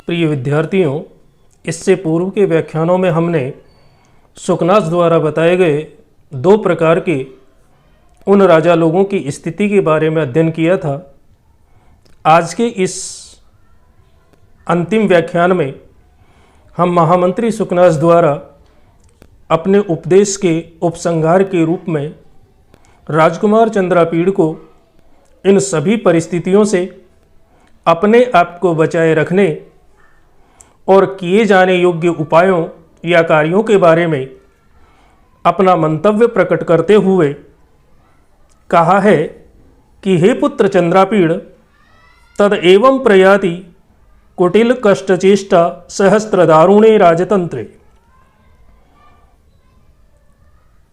प्रिय विद्यार्थियों, इससे पूर्व के व्याख्यानों में हमने सुकनास द्वारा बताए गए दो प्रकार के उन राजा लोगों की स्थिति के बारे में अध्ययन किया था। आज के इस अंतिम व्याख्यान में हम महामंत्री सुकनास द्वारा अपने उपदेश के उपसंहार के रूप में राजकुमार चंद्रापीड़ को इन सभी परिस्थितियों से अपने आप को बचाए रखने और किए जाने योग्य उपायों या कार्यों के बारे में अपना मंतव्य प्रकट करते हुए कहा है कि हे पुत्र चंद्रापीड़, तद एवं प्रयाति कुटिल कष्टचेष्टा सहस्त्रदारुणे राजतंत्रे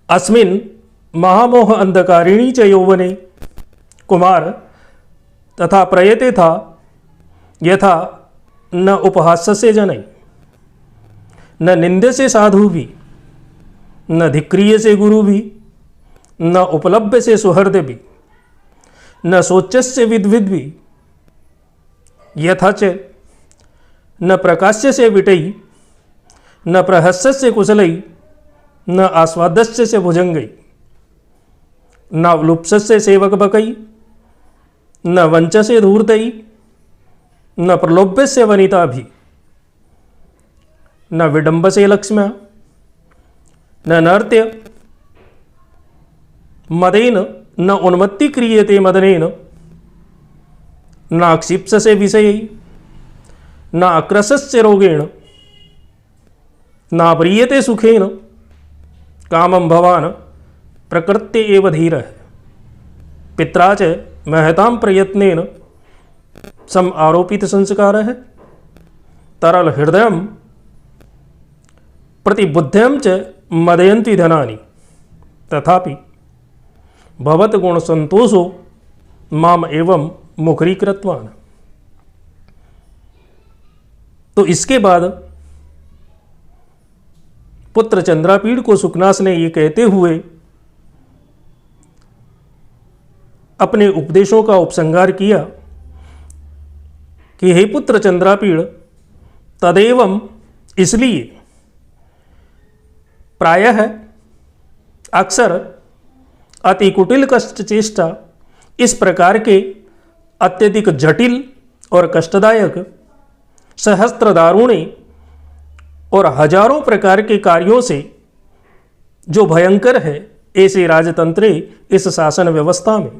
अस्मिन् महामोह अंधकारिणी च यौवने कुमार तथा प्रयते था यथा न उपहास्य से जनै, न निंदे से साधु भी, न धिक्रिय से गुरु भी, न उपलब्ध से सुहृद भी, न सोच्यस्य विद्विद भी, यथा च न प्रकाश्य से विटई, न प्रहस्य से कुशलई, न आस्वादस्य से भुजंगई, न लुप्स्य सेवक बकई, न वंच से धूर्तई, न प्रलोभ्य से वनिता भी, न विडंब से लक्ष्म्या, न नर्त्य मदेन, न उन्मत्ति क्रियते मदनेन, न क्षिप्स से विषय, न अक्रसस्य रोगेण, न प्रीयते सुखेन, कामं भवान प्रकृत्य एव धीरः, पित्रा च महतां प्रयत्नेन सम आरोपित संस्कारः, तरल हृदय प्रतिबुद्ध्यं च मदयन्ति धनानि, तथापि भवत गुण संतोषो माम एवं मुखरीकृतवान्। तो इसके बाद पुत्र चंद्रापीड़ को सुकनास ने ये कहते हुए अपने उपदेशों का उपसंहार किया कि हे पुत्र चंद्रापीड़, तदेवं इसलिए प्रायः अक्सर अति कुटिल कष्ट चेष्टा, इस प्रकार के अत्यधिक जटिल और कष्टदायक सहस्त्र दारुणे और हजारों प्रकार के कार्यों से जो भयंकर है ऐसे राजतंत्रे इस शासन व्यवस्था में,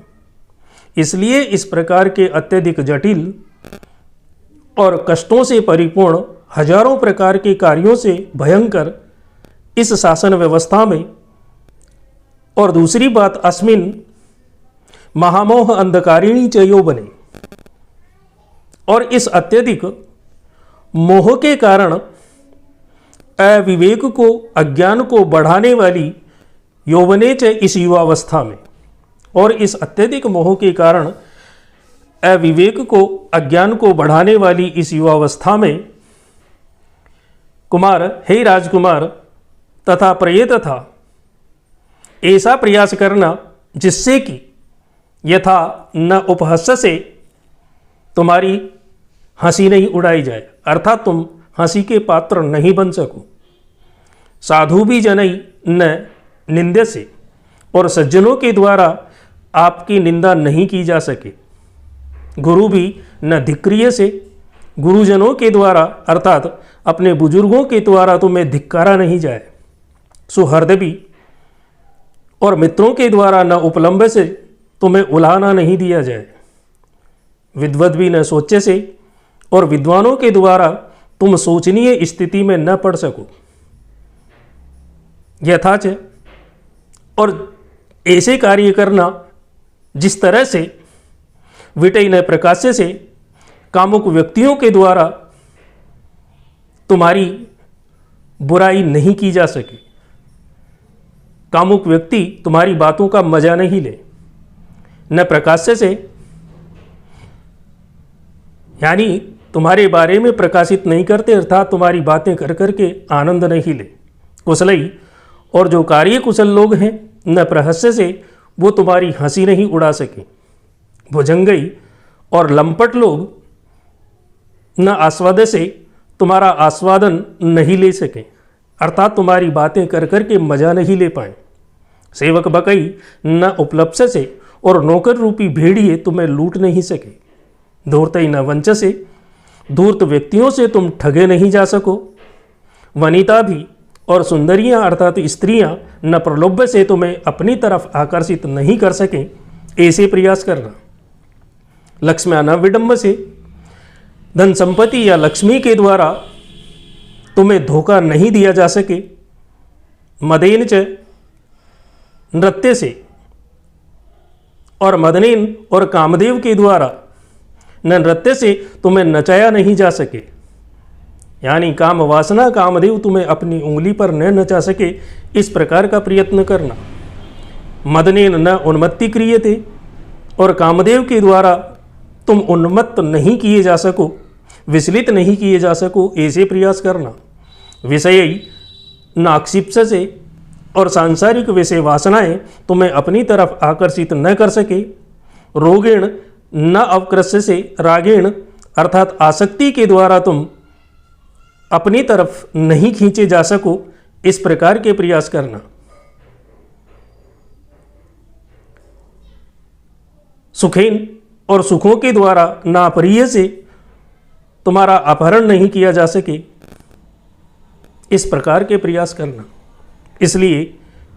इसलिए इस प्रकार के अत्यधिक जटिल और कष्टों से परिपूर्ण हजारों प्रकार के कार्यों से भयंकर इस शासन व्यवस्था में, और दूसरी बात अस्मिन् महामोह अंधकारिणी च यौवने, और इस अत्यधिक मोह के कारण अविवेक को, अज्ञान को बढ़ाने वाली यौवने च, इस युवावस्था में, और इस अत्यधिक मोह के कारण अविवेक को, अज्ञान को बढ़ाने वाली इस युवावस्था में कुमार, हे राजकुमार, तथा प्रयत था ऐसा प्रयास करना जिससे कि यथा न उपहास्य से तुम्हारी हंसी नहीं उड़ाई जाए, अर्थात तुम हंसी के पात्र नहीं बन सको, साधु भी जनई न निंदे से, और सज्जनों के द्वारा आपकी निंदा नहीं की जा सके, गुरु भी न धिक्रिय से, गुरुजनों के द्वारा अर्थात अपने बुजुर्गों के द्वारा तुम्हें धिक्कारा नहीं जाए, सुहृद भी, और मित्रों के द्वारा न उपलम्ब से तुम्हें उलाहना नहीं दिया जाए, विद्वद भी न सोचे से, और विद्वानों के द्वारा तुम शोचनीय स्थिति में न पड़ सको, यथाच, और ऐसे कार्य करना जिस तरह से विटय न प्रकाश्य से कामुक व्यक्तियों के द्वारा तुम्हारी बुराई नहीं की जा सके, कामुक व्यक्ति तुम्हारी बातों का मजा नहीं ले, न प्रकाश्य से यानी तुम्हारे बारे में प्रकाशित नहीं करते, अर्थात तुम्हारी बातें कर करके आनंद नहीं ले, कुशलई, और जो कार्य कुशल लोग हैं न प्रहस्य से, वो तुम्हारी हंसी नहीं उड़ा सके, भुजंगई, और लंपट लोग न आस्वाद से तुम्हारा आस्वादन नहीं ले सके, अर्थात तुम्हारी बातें कर कर के मजा नहीं ले पाए। सेवक बकई न उपलब्ध से और नौकर रूपी भेड़िए तुम्हें लूट नहीं सके। धूर्तई न वंच से, धूर्त व्यक्तियों से तुम ठगे नहीं जा सको। वनिता भी और सुंदरियां अर्थात स्त्रियां न प्रलोभ से तुम्हें अपनी तरफ आकर्षित नहीं कर सकें, ऐसे प्रयास करना। लक्ष्म्या न विडंब से, धन संपत्ति या लक्ष्मी के द्वारा तुम्हें धोखा नहीं दिया जा सके। मदेन च, नृत्य से और मदनेन और कामदेव के द्वारा न नृत्य से तुम्हें नचाया नहीं जा सके, यानी काम वासना कामदेव तुम्हें अपनी उंगली पर न नचा सके, इस प्रकार का प्रयत्न करना। मदनेन न उन्मत्ति क्रियते, और कामदेव के द्वारा तुम उन्मत्त नहीं किए जा सको, विचलित नहीं किए जा सको, ऐसे प्रयास करना। विषय नाक्षिप्स से, और सांसारिक विषय वासनाएं तुम्हें अपनी तरफ आकर्षित न कर सके। रोगेण न अवकृष्य से, रागेण अर्थात आसक्ति के द्वारा तुम अपनी तरफ नहीं खींचे जा सको, इस प्रकार के प्रयास करना। सुखेन और सुखों के द्वारा ना प्रिय से तुम्हारा अपहरण नहीं किया जा सके, इस प्रकार के प्रयास करना। इसलिए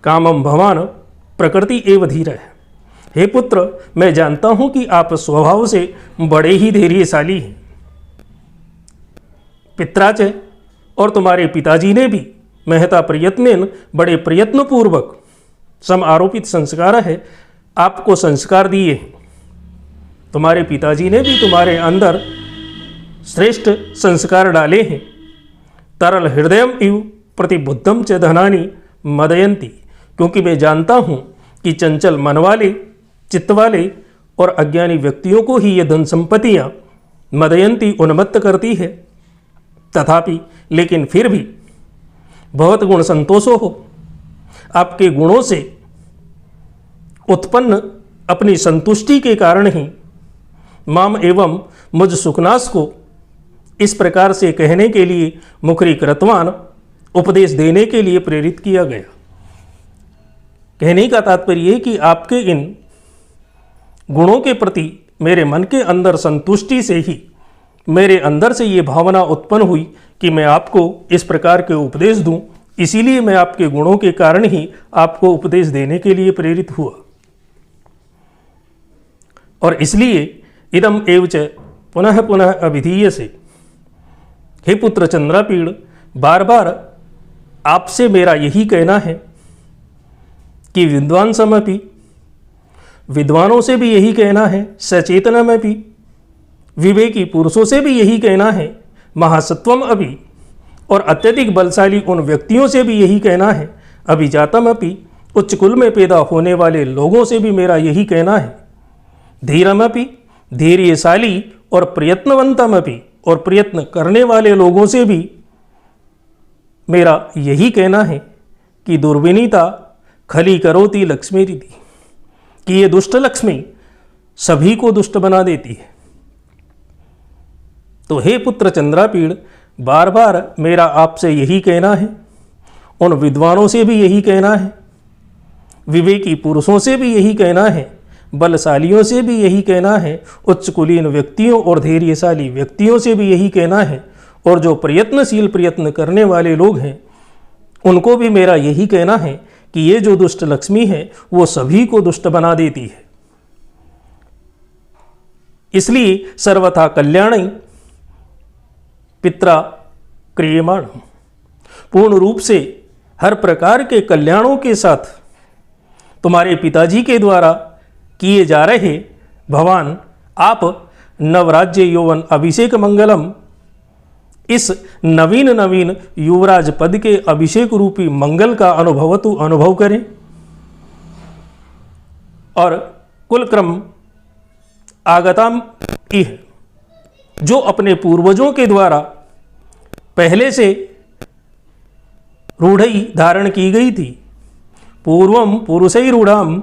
कामम भवान प्रकृति एवं धीर है। हे पुत्र, मैं जानता हूं कि आप स्वभाव से बड़े ही धैर्यशाली हैं। पित्राच, और तुम्हारे पिताजी ने भी महता प्रयत्नेन, बड़े प्रयत्नपूर्वक सम आरोपित संस्कार है, आपको संस्कार दिए हैं। तुम्हारे पिताजी ने भी तुम्हारे अंदर श्रेष्ठ संस्कार डाले हैं। तरल हृदयम इव प्रतिबुद्धम च धनानि मदयंती, क्योंकि मैं जानता हूँ कि चंचल मन वाले, चित्त वाले और अज्ञानी व्यक्तियों को ही ये धन संपत्तियाँ मदयंती उन्मत्त करती है। तथापि लेकिन फिर भी बहुत गुण संतोषो हो, आपके गुणों से उत्पन्न अपनी संतुष्टि के कारण ही माम एवं मुझ सुखनाश को इस प्रकार से कहने के लिए मुखरी कृतवान, उपदेश देने के लिए प्रेरित किया गया। कहने का तात्पर्य है कि आपके इन गुणों के प्रति मेरे मन के अंदर संतुष्टि से ही मेरे अंदर से ये भावना उत्पन्न हुई कि मैं आपको इस प्रकार के उपदेश दूं, इसीलिए मैं आपके गुणों के कारण ही आपको उपदेश देने के लिए प्रेरित हुआ। और इसलिए इदम एवच पुनः पुनः अभिधीयसे, हे पुत्र चंद्रापीड़, बार बार आपसे मेरा यही कहना है कि विद्वान समपि, विद्वानों से भी यही कहना है, सचेतनमपि, विवेकी पुरुषों से भी यही कहना है, महासत्वम अभी, और अत्यधिक बलशाली उन व्यक्तियों से भी यही कहना है, अभिजातम अपि, उच्च कुल में पैदा होने वाले लोगों से भी मेरा यही कहना है, धीरमपि, धैर्यशाली और प्रयत्नवंतमपि, और प्रयत्न करने वाले लोगों से भी मेरा यही कहना है कि दुर्विनीता खली करोति लक्ष्मी रीति, कि ये दुष्ट लक्ष्मी सभी को दुष्ट बना देती है। तो हे पुत्र चंद्रापीड़, बार बार मेरा आपसे यही कहना है, उन विद्वानों से भी यही कहना है, विवेकी पुरुषों से भी यही कहना है, बलशालियों से भी यही कहना है, उच्च कुलीन व्यक्तियों और धैर्यशाली व्यक्तियों से भी यही कहना है, और जो प्रयत्नशील प्रयत्न करने वाले लोग हैं उनको भी मेरा यही कहना है कि ये जो दुष्ट लक्ष्मी है वो सभी को दुष्ट बना देती है। इसलिए सर्वथा कल्याणी पित्रा क्रियमाण, पूर्ण रूप से हर प्रकार के कल्याणों के साथ तुम्हारे पिताजी के द्वारा किए जा रहे भगवान आप नवराज्य यौवन अभिषेक मंगलम, इस नवीन नवीन युवराज पद के अभिषेक रूपी मंगल का अनुभव करें। और कुलक्रम आगताम इह, जो अपने पूर्वजों के द्वारा पहले से रूढ़ई धारण की गई थी, पूर्वम पुरुषै रूढ़ाम,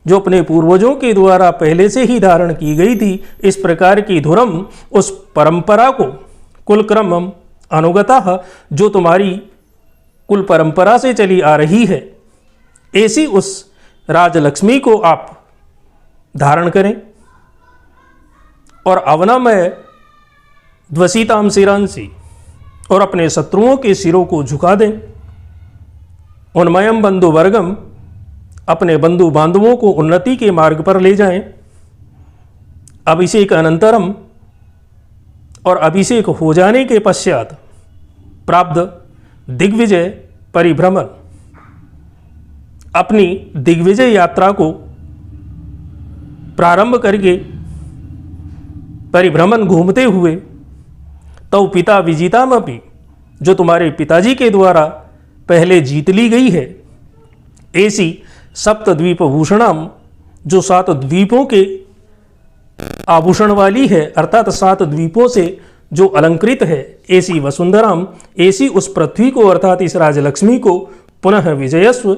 जो अपने पूर्वजों के द्वारा पहले से ही धारण की गई थी, इस प्रकार की धुरम, उस परंपरा को कुलक्रमम अनुगतः जो तुम्हारी कुल परंपरा से चली आ रही है, ऐसी उस राजलक्ष्मी को आप धारण करें और अवनामय ध्वसिताम शिरांसी, और अपने शत्रुओं के सिरों को झुका दें। उन्मयम बंधु वर्गम, अपने बंधु बांधवों को उन्नति के मार्ग पर ले जाएं। अभिषेक अनंतरम, और अभिषेक हो जाने के पश्चात प्राप्त दिग्विजय परिभ्रमण, अपनी दिग्विजय यात्रा को प्रारंभ करके परिभ्रमण घूमते हुए तो पिता विजितामपि, जो तुम्हारे पिताजी के द्वारा पहले जीत ली गई है, ऐसी सप्तद्वीप भूषणम, जो 7 द्वीपों के आभूषण वाली है, अर्थात 7 द्वीपों से जो अलंकृत है, ऐसी वसुंधराम, ऐसी उस पृथ्वी को अर्थात इस राजलक्ष्मी को पुनः विजयस्व,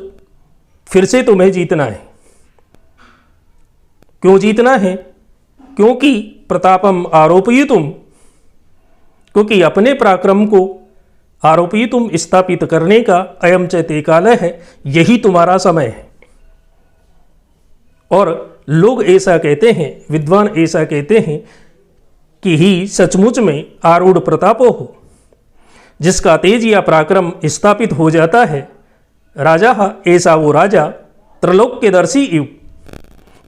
फिर से तुम्हें जीतना है। क्यों जीतना है? क्योंकि प्रतापम आरोपयितुम, क्योंकि अपने पराक्रम को आरोपयितुम स्थापित करने का अयम च ते काल है, यही तुम्हारा समय है। और लोग ऐसा कहते हैं, विद्वान ऐसा कहते हैं कि ही सचमुच में आरूढ़ प्रतापो हो, जिसका तेज या पराक्रम स्थापित हो जाता है। राजा ऐसा वो राजा त्रैलोक्यदर्शी इव,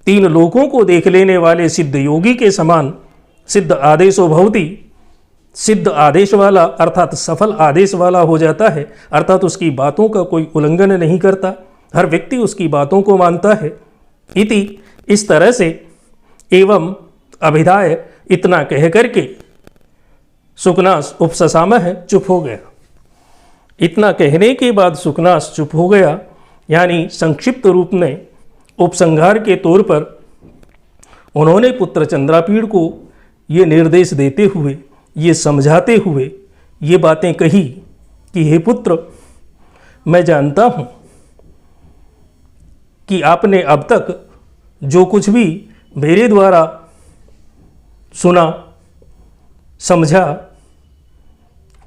3 लोकों को देख लेने वाले सिद्ध योगी के समान, सिद्ध आदेशो भवति, सिद्ध आदेश वाला अर्थात सफल आदेश वाला हो जाता है, अर्थात उसकी बातों का कोई उल्लंघन नहीं करता, हर व्यक्ति उसकी बातों को मानता है। इति, इस तरह से एवं अभिधाय, इतना कह करके सुकनास उपससाम है, चुप हो गया। इतना कहने के बाद सुकनास चुप हो गया, यानी संक्षिप्त रूप में उपसंहार के तौर पर उन्होंने पुत्र चंद्रापीड़ को ये निर्देश देते हुए, ये समझाते हुए ये बातें कही कि हे पुत्र, मैं जानता हूँ कि आपने अब तक जो कुछ भी मेरे द्वारा सुना समझा,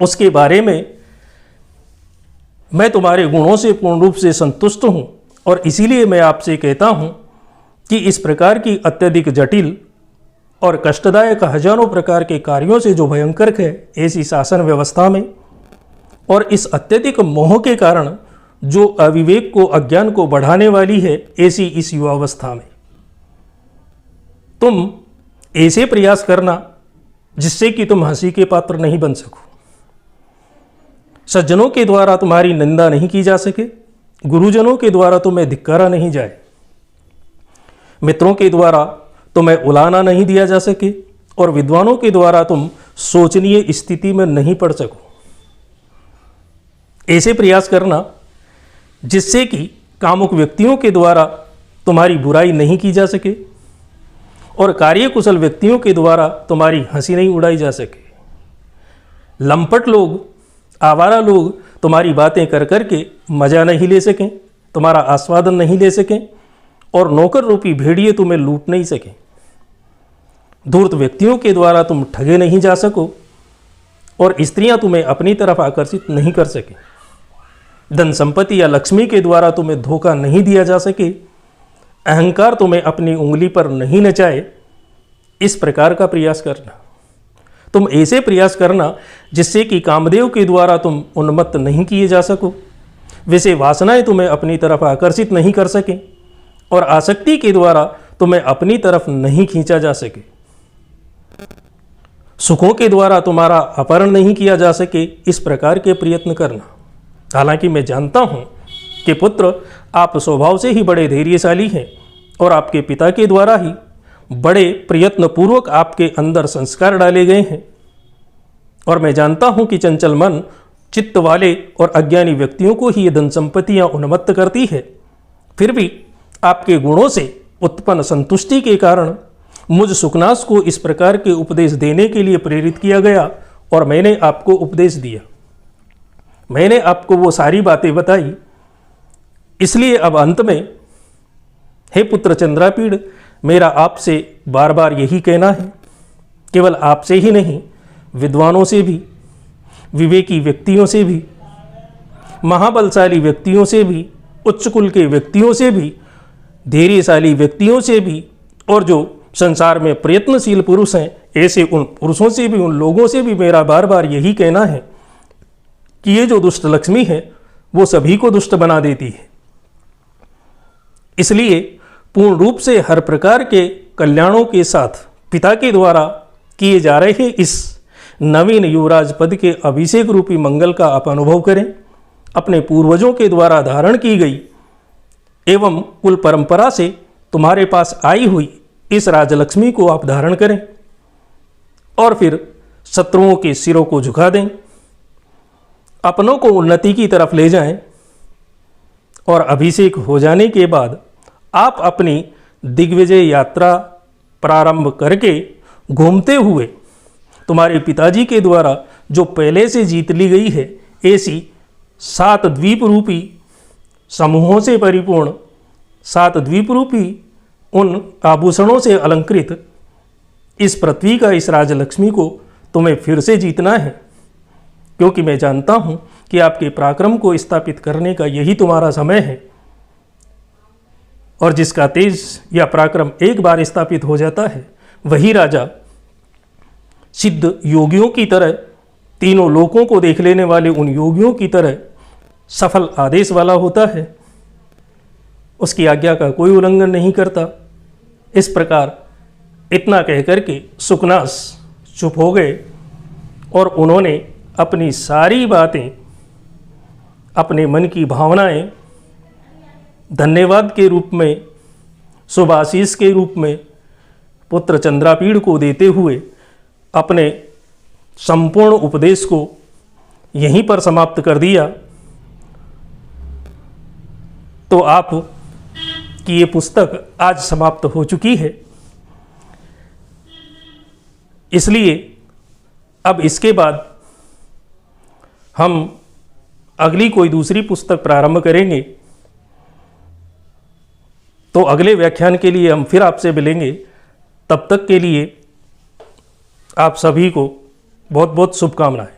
उसके बारे में मैं तुम्हारे गुणों से पूर्ण रूप से संतुष्ट हूँ, और इसीलिए मैं आपसे कहता हूँ कि इस प्रकार की अत्यधिक जटिल और कष्टदायक हजारों प्रकार के कार्यों से जो भयंकर है ऐसी शासन व्यवस्था में, और इस अत्यधिक मोह के कारण जो अविवेक को, अज्ञान को बढ़ाने वाली है, ऐसी इस युवावस्था में तुम ऐसे प्रयास करना जिससे कि तुम हंसी के पात्र नहीं बन सको, सज्जनों के द्वारा तुम्हारी निंदा नहीं की जा सके, गुरुजनों के द्वारा तुम्हें धिक्कारा नहीं जाए, मित्रों के द्वारा तुम्हें उलाना नहीं दिया जा सके, और विद्वानों के द्वारा तुम सोचनीय स्थिति में नहीं पड़ सको। ऐसे प्रयास करना जिससे कि कामुक व्यक्तियों के द्वारा तुम्हारी बुराई नहीं की जा सके, और कार्यकुशल व्यक्तियों के द्वारा तुम्हारी हंसी नहीं उड़ाई जा सके। लंपट लोग, आवारा लोग तुम्हारी बातें कर करके मजा नहीं ले सकें, तुम्हारा आस्वादन नहीं ले सकें, और नौकर रूपी भेड़िए तुम्हें लूट नहीं सकें। धूर्त व्यक्तियों के द्वारा तुम ठगे नहीं जा सको, और स्त्रियां तुम्हें अपनी तरफ आकर्षित नहीं कर सके। धन संपत्ति या लक्ष्मी के द्वारा तुम्हें धोखा नहीं दिया जा सके, अहंकार तुम्हें अपनी उंगली पर नहीं नचाए। इस प्रकार का प्रयास करना, तुम ऐसे प्रयास करना जिससे कि कामदेव के द्वारा तुम उन्मत्त नहीं किए जा सको, वैसे वासनाएं तुम्हें अपनी तरफ आकर्षित नहीं कर सके, और आसक्ति के द्वारा तुम्हें अपनी तरफ नहीं खींचा जा सके। सुखों के द्वारा तुम्हारा अपहरण नहीं किया जा सके, इस प्रकार के प्रयत्न करना। हालांकि मैं जानता हूं कि पुत्र, आप स्वभाव से ही बड़े धैर्यशाली हैं, और आपके पिता के द्वारा ही बड़े प्रयत्न पूर्वक आपके अंदर संस्कार डाले गए हैं, और मैं जानता हूं कि चंचल मन, चित्त वाले और अज्ञानी व्यक्तियों को ही ये धन संपत्तियां उन्मत्त करती है। फिर भी आपके गुणों से उत्पन्न संतुष्टि के कारण मुझ सुकनास को इस प्रकार के उपदेश देने के लिए प्रेरित किया गया, और मैंने आपको उपदेश दिया। मैंने आपको वो सारी बातें बताई। इसलिए अब अंत में, हे पुत्र चंद्रापीड़, मेरा आपसे बार बार यही कहना है, केवल आपसे ही नहीं, विद्वानों से भी, विवेकी व्यक्तियों से भी, महाबलशाली व्यक्तियों से भी, उच्च कुल के व्यक्तियों से भी, धैर्यशाली व्यक्तियों से भी, और जो संसार में प्रयत्नशील पुरुष हैं ऐसे उन पुरुषों से भी, उन लोगों से भी मेरा बार बार यही कहना है कि ये जो दुष्ट लक्ष्मी है वो सभी को दुष्ट बना देती है। इसलिए पूर्ण रूप से हर प्रकार के कल्याणों के साथ पिता के द्वारा किए जा रहे इस नवीन युवराज पद के अभिषेक रूपी मंगल का आप अनुभव करें। अपने पूर्वजों के द्वारा धारण की गई एवं कुल परंपरा से तुम्हारे पास आई हुई इस राजलक्ष्मी को आप धारण करें और फिर शत्रुओं के सिरों को झुका दें, अपनों को उन्नति की तरफ ले जाएं और अभिषेक हो जाने के बाद आप अपनी दिग्विजय यात्रा प्रारंभ करके घूमते हुए तुम्हारे पिताजी के द्वारा जो पहले से जीत ली गई है ऐसी 7 द्वीप रूपी समूहों से परिपूर्ण 7 द्वीप रूपी उन आभूषणों से अलंकृत इस पृथ्वी का इस राजलक्ष्मी को तुम्हें फिर से जीतना है, क्योंकि मैं जानता हूँ कि आपके पराक्रम को स्थापित करने का यही तुम्हारा समय है। और जिसका तेज या पराक्रम एक बार स्थापित हो जाता है वही राजा सिद्ध योगियों की तरह, तीनों लोकों को देख लेने वाले उन योगियों की तरह सफल आदेश वाला होता है, उसकी आज्ञा का कोई उल्लंघन नहीं करता। इस प्रकार इतना कहकर के सुकनास चुप हो गए और उन्होंने अपनी सारी बातें, अपने मन की भावनाएं धन्यवाद के रूप में, शुभ आशीष के रूप में पुत्र चंद्रापीड़ को देते हुए अपने संपूर्ण उपदेश को यहीं पर समाप्त कर दिया। तो आप की ये पुस्तक आज समाप्त हो चुकी है। इसलिए अब इसके बाद हम अगली कोई दूसरी पुस्तक प्रारंभ करेंगे। तो अगले व्याख्यान के लिए हम फिर आपसे मिलेंगे। तब तक के लिए आप सभी को बहुत बहुत शुभकामनाएं।